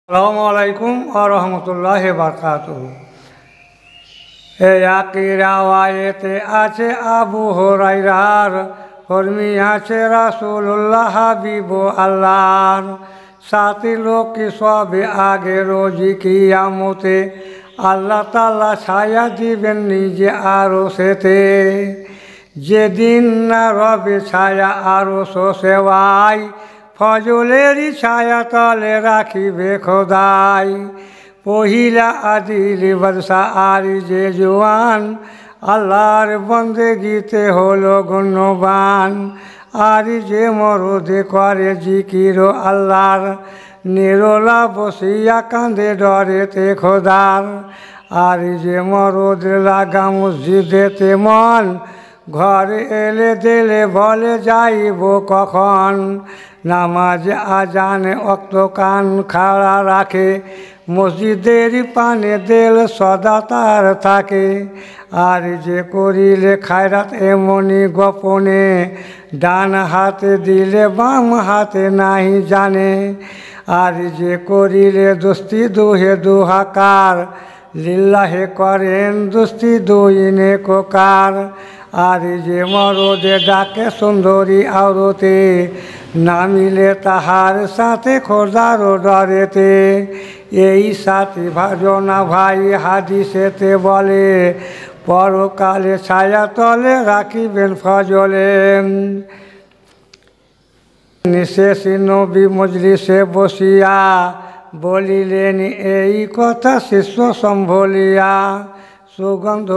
আসসালামু আলাইকুম ওয়া রাহমাতুল্লাহি ওয়া বারাকাতুহু। একই রাওয়ায়েতে আছে আবু হুরায়রার, কর্মী আছে রাসূলুল্লাহ হাবিব আল্লাহর। সাথী লোক সবে আগে রোজি কিয়ামতে আল্লাহ তাআলা ছায়া দিবেন নিজে আরশেতে। যেদিন না রবে ছায়া আরশ সেওয়ায়, ফজলেরই ছায়া তলে রাখিবে খোদাই। পহিলা আদিল বাদশা আর যে জোয়ান, আল্লাহর বন্দেগীতে হলো গণ্যবান। আর যে মরদে করে জিকির আল্লাহর, নিরলা বসিয়া কাঁদে ডরেতে খোদার। আর যে মরদ লাগা মসজিদেতে মন, ঘরে এলে দিলে বলে যাইব কখন। নামাজ আজানে অক্ত কান খাড়া রাখে, মসজিদের পানে দেল সদা তার থাকে। আর যে করিলে খায়রাত এমনি গোপনে, ডান হাতে দিলে বাম হাতে নাহি জানে। আর যে করিলে দোস্তি দুহে দুহাকার, লিল্লাহে করেন দোস্তি দুই নেককার। আর যে মরদে ডাকে সুন্দরী আওরতে, নামিলে তাহার সাথে খোদারও ডরেতে। এই সাথী ভাজনা ভাই হাদিসেতে বলে, পরকালে ছায়া তলে রাখিবেন ফজলে। শেষ নবী মজলিসে বসিয়া, বলিলেন এই কথা শিষ্য সম্বলিয়া। সুগন্ধ